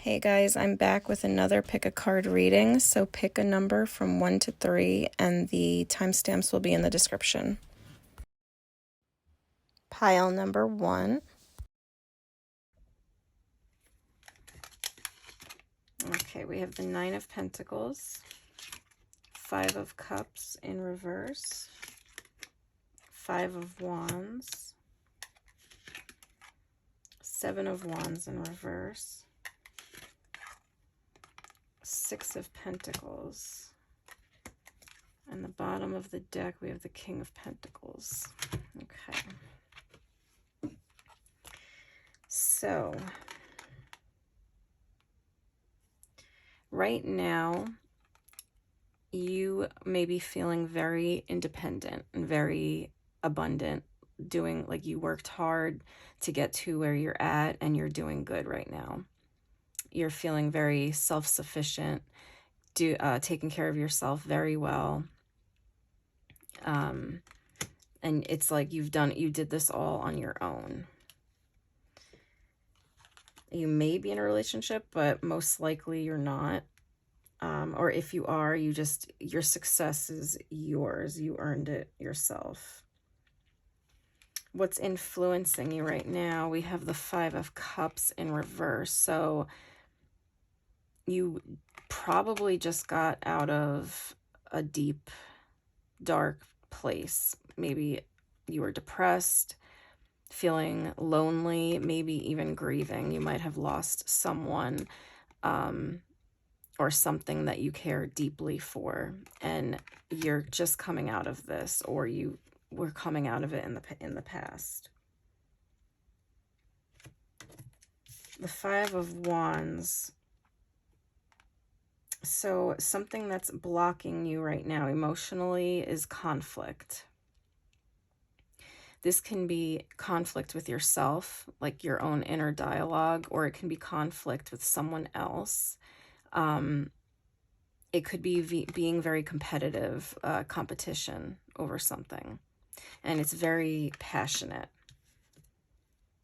Hey guys, I'm back with another pick a card reading, so pick a number from 1 to 3 and the timestamps will be in the description. Pile number 1. Okay, we have the 9 of Pentacles, 5 of Cups in reverse, 5 of Wands, 7 of Wands in reverse, 6 of Pentacles. And the bottom of the deck, we have the King of Pentacles. Okay. So, right now, you may be feeling very independent and very abundant, doing like you worked hard to get to where you're at and you're doing good right now. You're feeling very self-sufficient, taking care of yourself very well. And it's like you did this all on your own. You may be in a relationship, but most likely you're not. Or if you are, your success is yours. You earned it yourself. What's influencing you right now? We have the 5 of Cups in reverse. So you probably just got out of a deep, dark place. Maybe you were depressed, feeling lonely, maybe even grieving. You might have lost someone or something that you care deeply for, and you're just coming out of this, or you were coming out of it in the past. The 5 of Wands. So something that's blocking you right now emotionally is conflict. This can be conflict with yourself, like your own inner dialogue, or it can be conflict with someone else. It could be being very competitive, competition over something. And it's very passionate,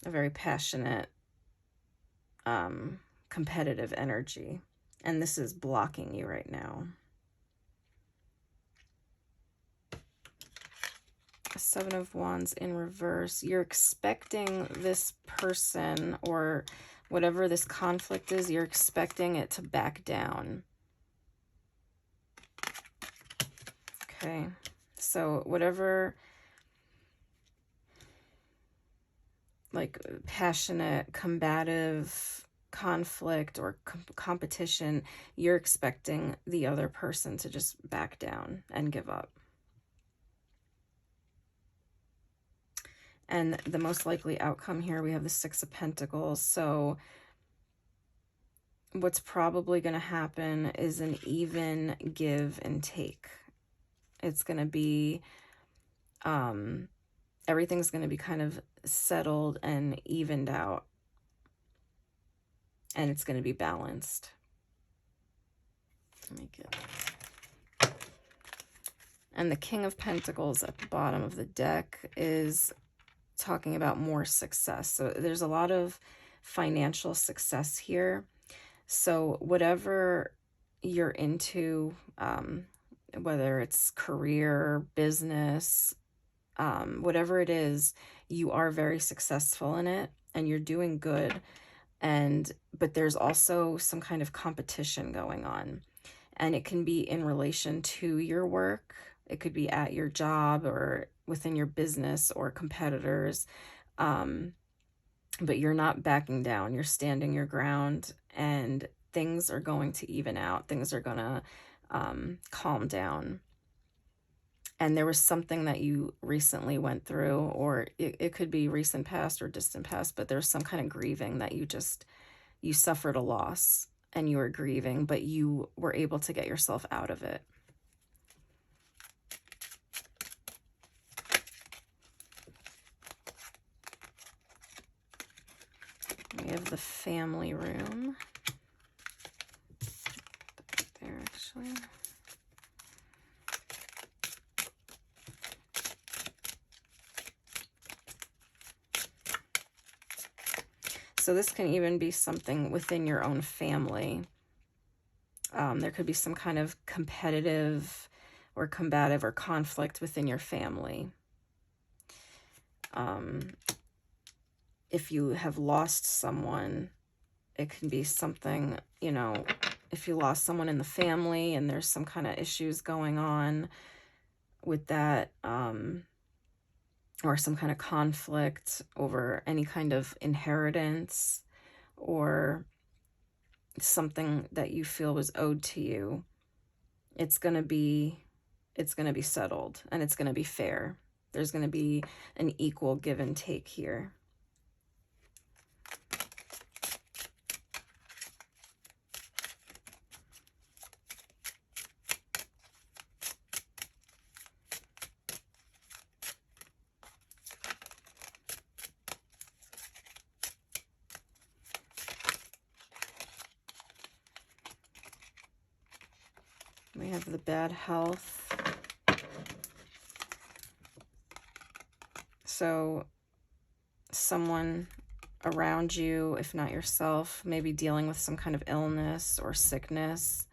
a very passionate, competitive energy. And this is blocking you right now. 7 of Wands in reverse. You're expecting this person, or whatever this conflict is, you're expecting it to back down. Okay, so whatever, like passionate, combative conflict or competition, you're expecting the other person to just back down and give up. And the most likely outcome here, we have the 6 of Pentacles. So what's probably going to happen is an even give and take. It's going to be, everything's going to be kind of settled and evened out. And it's going to be balanced. Let me get... And the King of Pentacles at the bottom of the deck is talking about more success. So there's a lot of financial success here. So whatever you're into, whether it's career, business, whatever it is, you are very successful in it and you're doing good. But there's also some kind of competition going on, and it can be in relation to your work. It could be at your job or within your business or competitors. But you're not backing down. You're standing your ground, and things are going to even out. Things are going to calm down. And there was something that you recently went through, or it could be recent past or distant past, but there's some kind of grieving that you suffered a loss and you were grieving, but you were able to get yourself out of it. We have the family room. There, actually. So this can even be something within your own family. There could be some kind of competitive or combative or conflict within your family. If you have lost someone, it can be something, if you lost someone in the family and there's some kind of issues going on with that, or some kind of conflict over any kind of inheritance or something that you feel was owed to you, it's going to be settled, and it's going to be fair. There's going to be an equal give and take here. We have the bad health. So someone around you, if not yourself, maybe dealing with some kind of illness or sickness.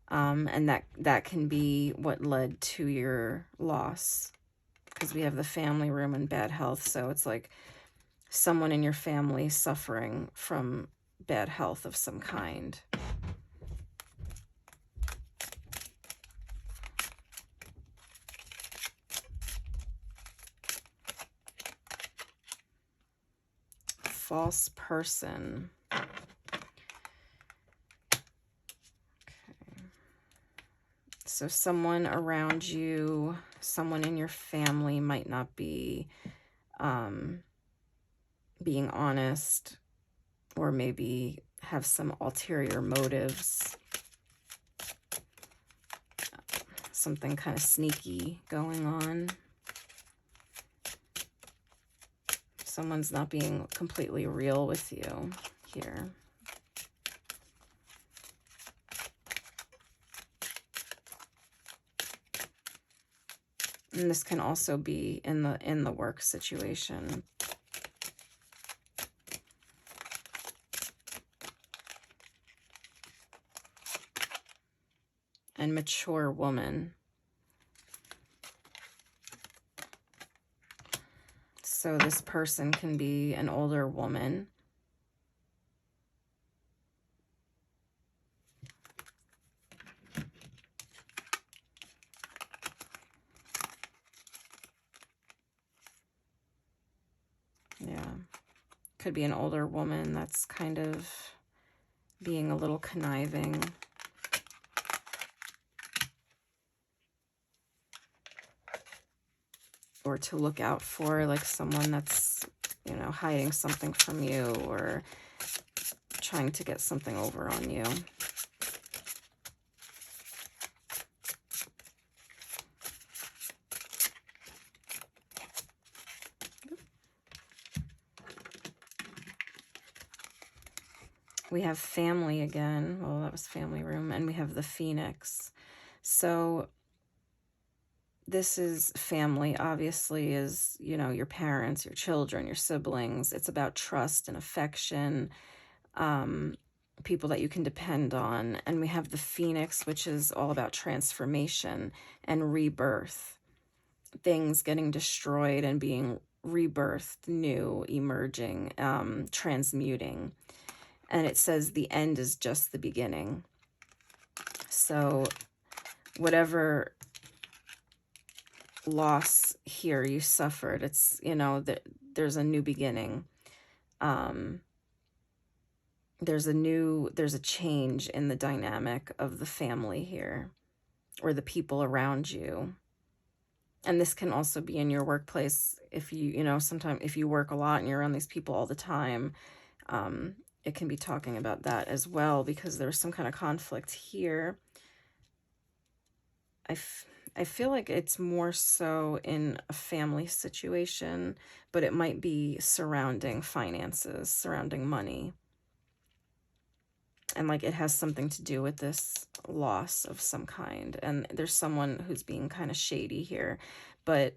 And that can be what led to your loss, because we have the family room and bad health. So it's like someone in your family suffering from bad health of some kind. False person. Okay. So someone around you, someone in your family might not be being honest, or maybe have some ulterior motives. Something kind of sneaky going on. Someone's not being completely real with you here. And this can also be in the work situation. And mature woman. So this person can be an older woman. Yeah. Could be an older woman that's kind of being a little conniving. Or to look out for, like someone that's, hiding something from you or trying to get something over on you. We have family again. Well, that was family room. And we have the Phoenix. So this is family, obviously, is, your parents, your children, your siblings. It's about trust and affection, people that you can depend on. And we have the Phoenix, which is all about transformation and rebirth. Things getting destroyed and being rebirthed, new, emerging, transmuting. And it says the end is just the beginning. So whatever loss here you suffered, it's, there's a new beginning. There's a change in the dynamic of the family here, or the people around you. And this can also be in your workplace. If sometimes if you work a lot and you're around these people all the time, it can be talking about that as well, because there's some kind of conflict here. I feel like it's more so in a family situation, but it might be surrounding finances, surrounding money. And like it has something to do with this loss of some kind. And there's someone who's being kind of shady here. But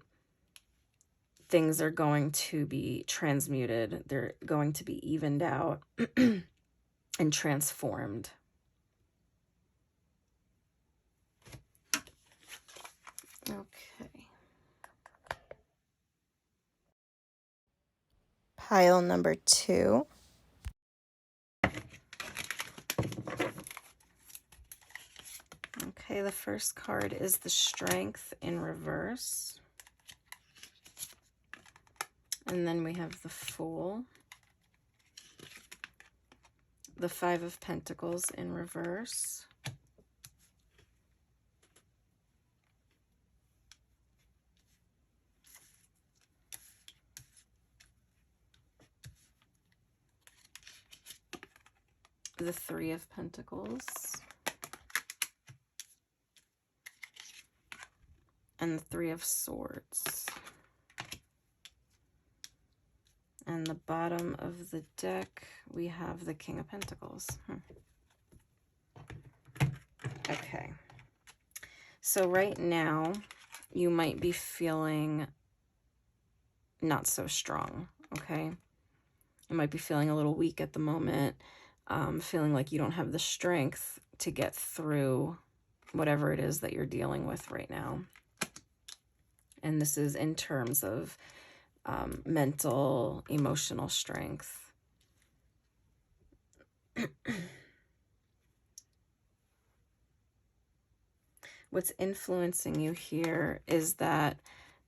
things are going to be transmuted. They're going to be evened out and transformed. Okay. Pile number 2. Okay, the first card is the Strength in reverse. And then we have the Fool. The 5 of Pentacles in reverse. The 3 of Pentacles. And the 3 of Swords. And the bottom of the deck, we have the King of Pentacles. Okay. So right now, you might be feeling not so strong, okay? You might be feeling a little weak at the moment, feeling like you don't have the strength to get through whatever it is that you're dealing with right now. And this is in terms of mental, emotional strength. What's influencing you here is that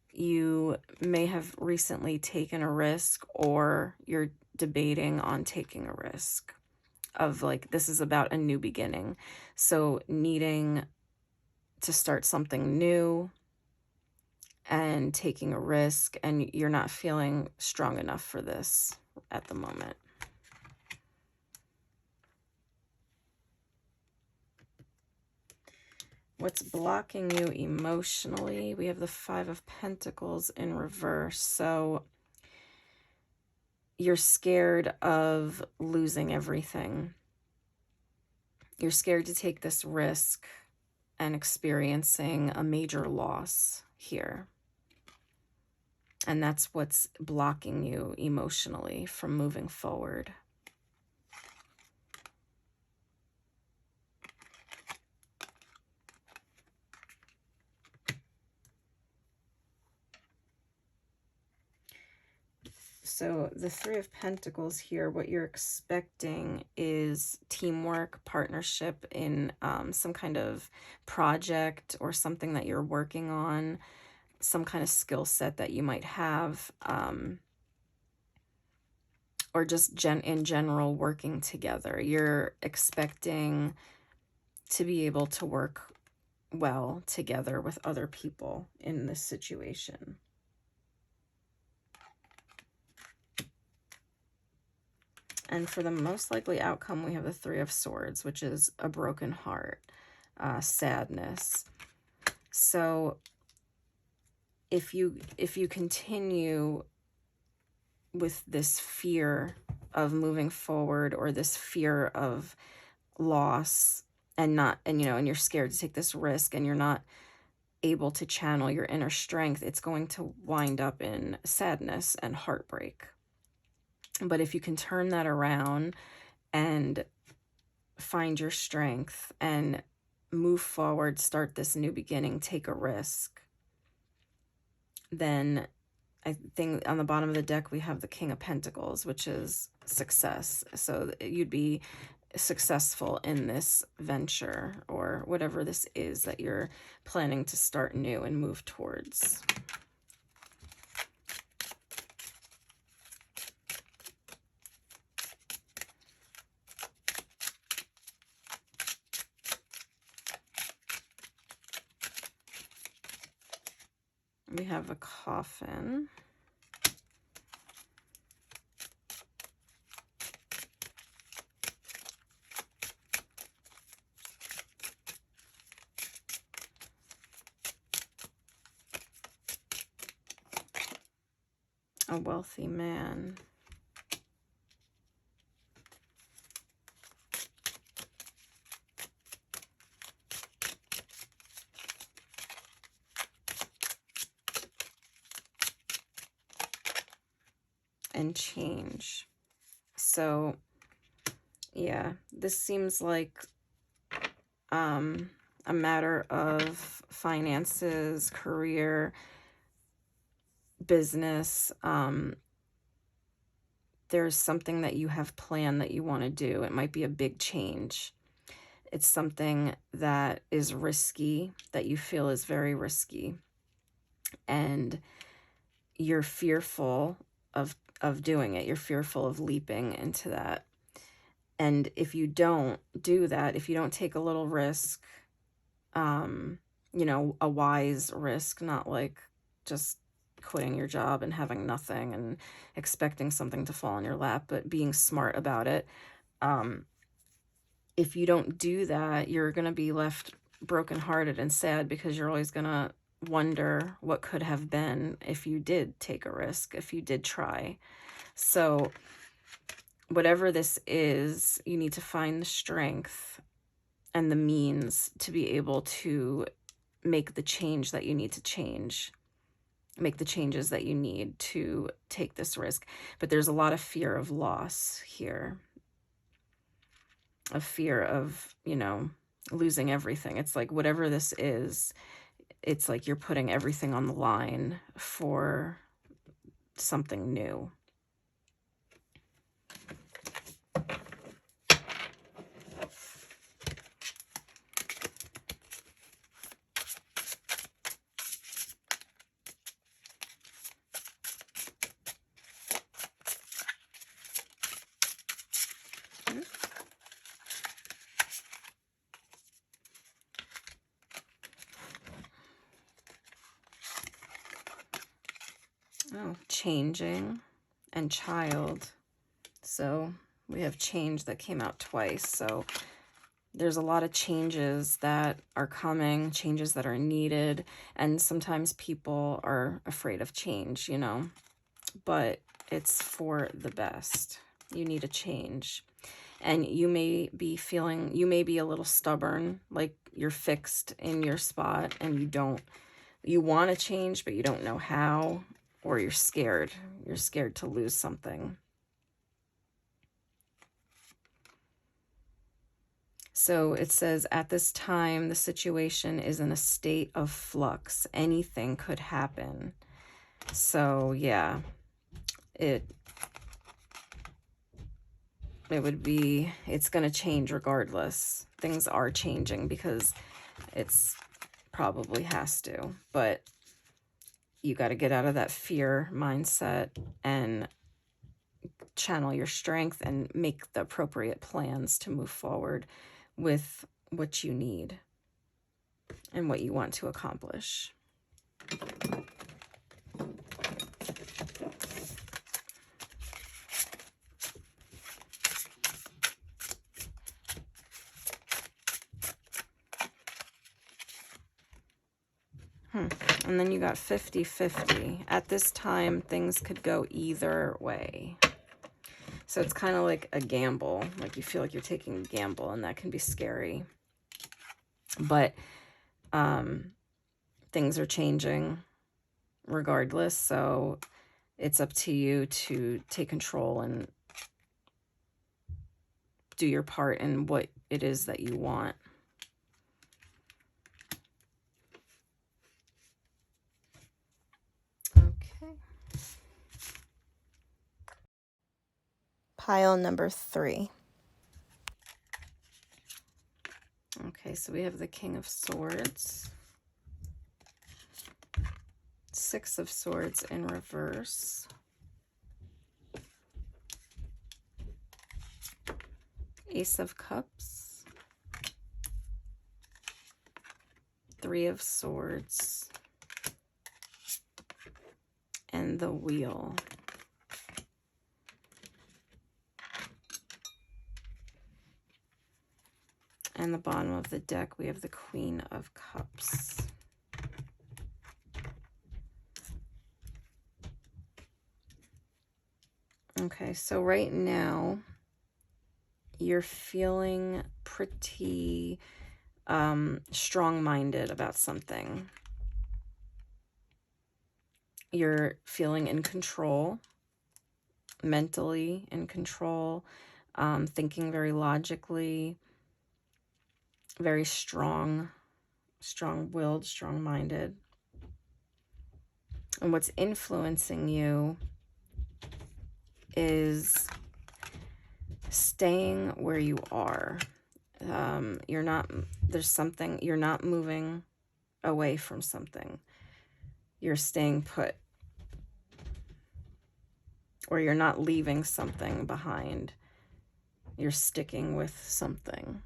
you may have recently taken a risk, or you're debating on taking a risk of, like, this is about a new beginning. So needing to start something new and taking a risk, and you're not feeling strong enough for this at the moment. What's blocking you emotionally? We have the 5 of Pentacles in reverse. So you're scared of losing everything. You're scared to take this risk and experiencing a major loss here. And that's what's blocking you emotionally from moving forward. So the 3 of Pentacles here, what you're expecting is teamwork, partnership in some kind of project or something that you're working on, some kind of skill set that you might have, or just in general working together. You're expecting to be able to work well together with other people in this situation. And for the most likely outcome, we have the 3 of Swords, which is a broken heart, sadness. So if you continue with this fear of moving forward, or this fear of loss, and you're scared to take this risk, and you're not able to channel your inner strength, it's going to wind up in sadness and heartbreak. But if you can turn that around and find your strength and move forward, start this new beginning, take a risk, then I think on the bottom of the deck we have the King of Pentacles, which is success. So you'd be successful in this venture, or whatever this is that you're planning to start new and move towards. We have a coffin. A wealthy man. and change. So yeah, this seems like a matter of finances, career, business. There's something that you have planned that you want to do. It might be a big change. It's something that is risky, that you feel is very risky. And you're fearful of doing it. You're fearful of leaping into that. And if you don't do that, if you don't take a little risk, a wise risk, not like just quitting your job and having nothing and expecting something to fall in your lap, but being smart about it. If you don't do that, you're going to be left brokenhearted and sad, because you're always going to wonder what could have been if you did take a risk, if you did try. So whatever this is, you need to find the strength and the means to be able to make the change that you need to change, make the changes that you need to take this risk. But there's a lot of fear of loss here, a fear of, losing everything. It's like whatever this is, it's like you're putting everything on the line for something new. Oh, changing and child. So we have change that came out twice. So there's a lot of changes that are coming, changes that are needed. And sometimes people are afraid of change, but it's for the best. You need a change. And you may be a little stubborn, like you're fixed in your spot and you want to change, but you don't know how, or you're scared. You're scared to lose something. So it says, at this time, the situation is in a state of flux. Anything could happen. So yeah, it's going to change regardless. Things are changing because it's probably has to, but you got to get out of that fear mindset and channel your strength and make the appropriate plans to move forward with what you need and what you want to accomplish. And then you got 50-50. At this time, things could go either way. So it's kind of like a gamble. Like you feel like you're taking a gamble, and that can be scary. But things are changing regardless. So it's up to you to take control and do your part in what it is that you want. Okay. Pile number 3. Okay, so we have the King of Swords, 6 of Swords in reverse, Ace of Cups, 3 of Swords, and the Wheel. And the bottom of the deck, we have the Queen of Cups. Okay, so right now, you're feeling pretty strong-minded about something. You're feeling in control. mentally in control, thinking very logically, very strong-willed, strong-minded. And what's influencing you is staying where you are. You're not moving away from something. You're staying put. Or you're not leaving something behind. You're sticking with something.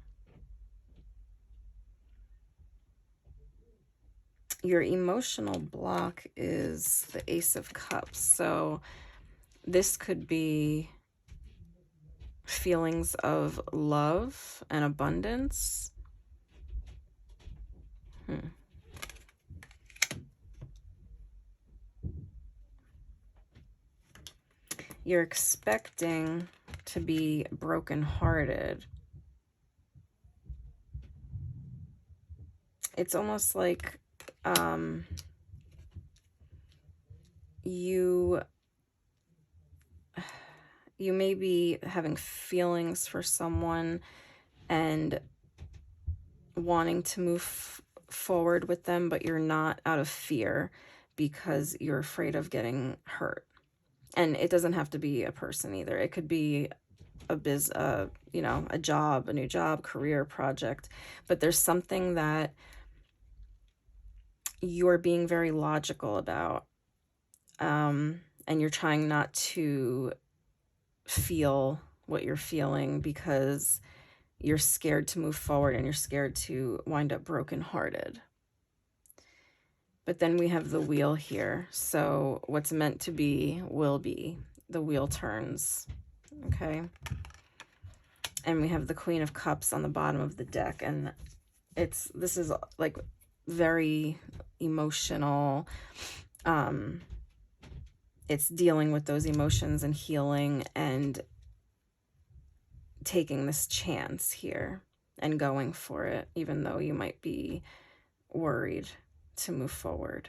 Your emotional block is the Ace of Cups. So this could be feelings of love and abundance. You're expecting to be brokenhearted. It's almost like you may be having feelings for someone and wanting to move forward with them, but you're not, out of fear, because you're afraid of getting hurt. And it doesn't have to be a person either. It could be a job, a new job, career, project. But there's something that you're being very logical about, and you're trying not to feel what you're feeling because you're scared to move forward and you're scared to wind up brokenhearted. But then we have the wheel here. So what's meant to be will be. The wheel turns. Okay. And we have the Queen of Cups on the bottom of the deck. And this is like very emotional. It's dealing with those emotions and healing and taking this chance here and going for it, even though you might be worried to move forward.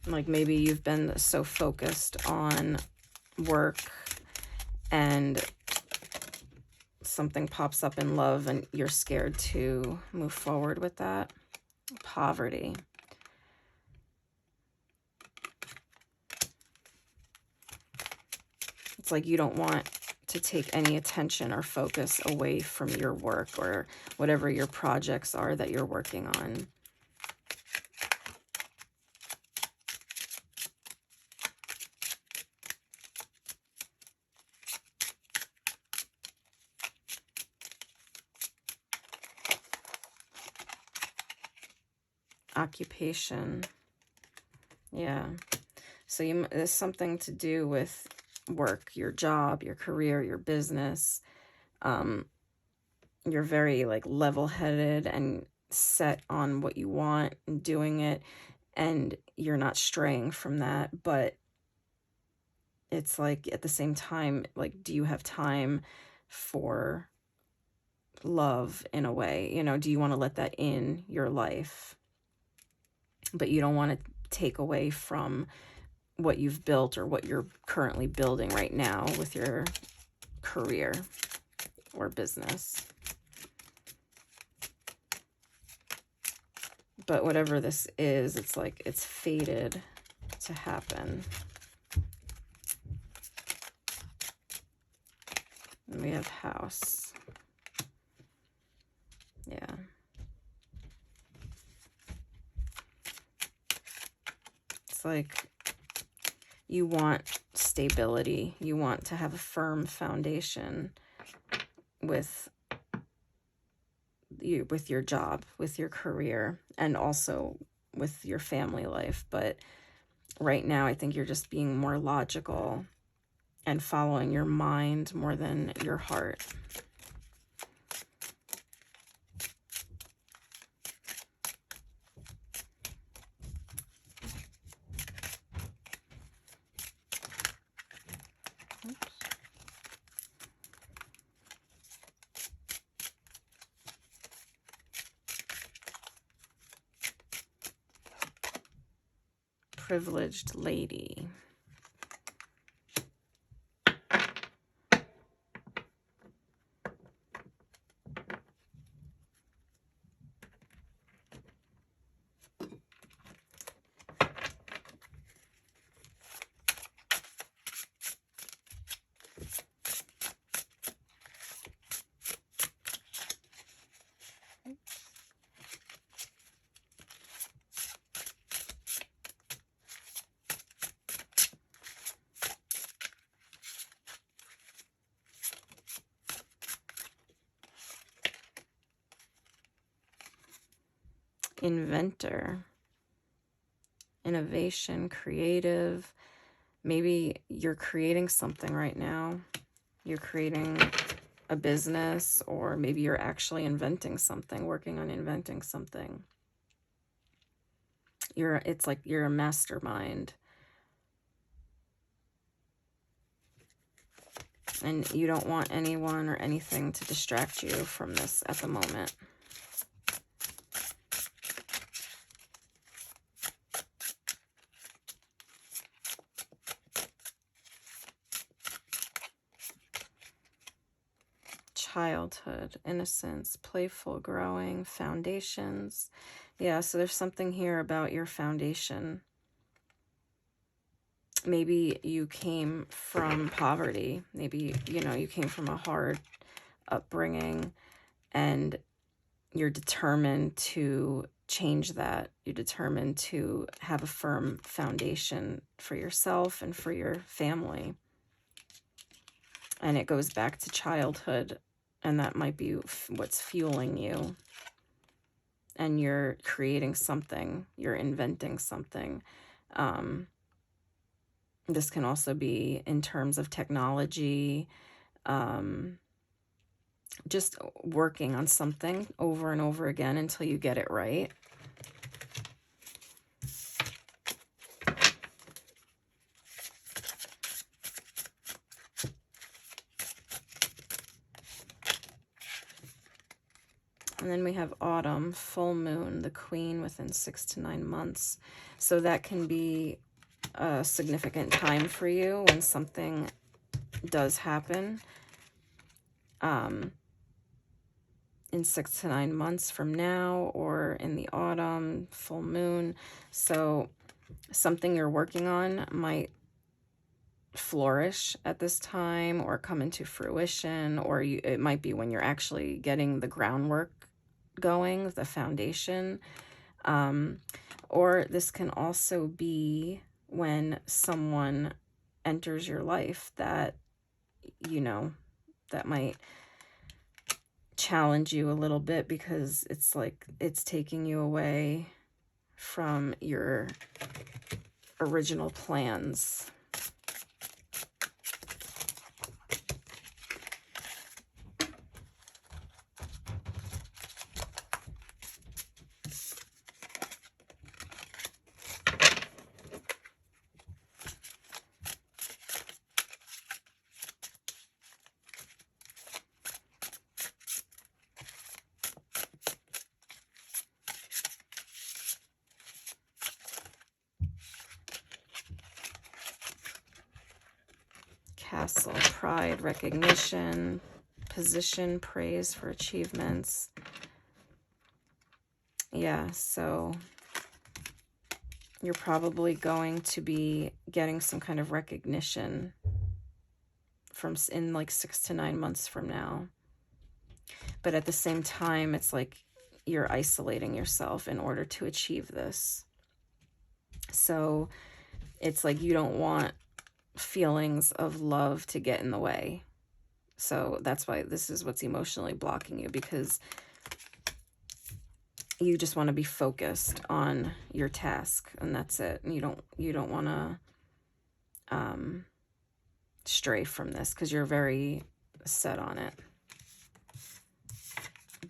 Like maybe you've been so focused on work and something pops up in love and you're scared to move forward with that. Poverty. It's like you don't want to take any attention or focus away from your work or whatever your projects are that you're working on. Occupation. Yeah. So there's something to do with work, your job, your career, your business. You're very like level-headed and set on what you want and doing it, and you're not straying from that. But it's like at the same time, like, do you have time for love in a way? Do you want to let that in your life? But you don't want to take away from what you've built or what you're currently building right now with your career or business. But whatever this is, it's like it's fated to happen. And we have House. Yeah. It's like you want stability. You want to have a firm foundation with your job, with your career, and also with your family life. But right now, I think you're just being more logical and following your mind more than your heart. Privileged lady. Inventor. Innovation, creative. Maybe you're creating something right now. You're creating a business, or maybe you're actually inventing something, working on inventing something. It's like you're a mastermind. And you don't want anyone or anything to distract you from this at the moment. Childhood, innocence, playful, growing, foundations. Yeah, so there's something here about your foundation. Maybe you came from poverty. Maybe, you came from a hard upbringing, and you're determined to change that. You're determined to have a firm foundation for yourself and for your family. And it goes back to childhood, and that might be what's fueling you. And you're creating something, you're inventing something. This can also be in terms of technology, just working on something over and over again until you get it right. And then we have autumn, full moon, the queen within 6 to 9 months. So that can be a significant time for you when something does happen. In 6 to 9 months from now, or in the autumn, full moon. So something you're working on might flourish at this time or come into fruition, or it might be when you're actually getting the groundwork going, the foundation. Or this can also be when someone enters your life that, that might challenge you a little bit, because it's like it's taking you away from your original plans. Castle, pride, recognition, position, praise for achievements. Yeah, so you're probably going to be getting some kind of recognition in like 6 to 9 months from now. But at the same time, it's like you're isolating yourself in order to achieve this. So it's like you don't want feelings of love to get in the way. So that's why this is what's emotionally blocking you, because you just want to be focused on your task, and that's it. And you don't want to stray from this, because you're very set on it.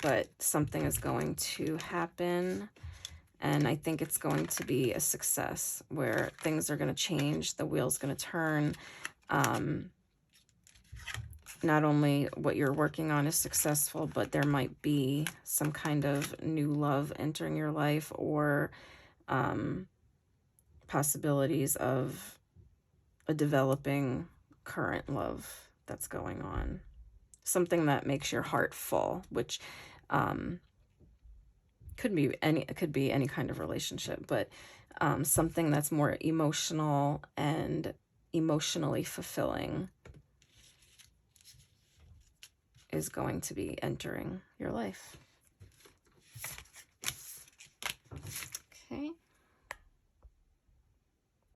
But something is going to happen, and I think it's going to be a success, where things are going to change, the wheel's going to turn. Not only what you're working on is successful, but there might be some kind of new love entering your life, or possibilities of a developing current love that's going on. Something that makes your heart full, which could be any kind of relationship, but something that's more emotional and emotionally fulfilling is going to be entering your life. Okay.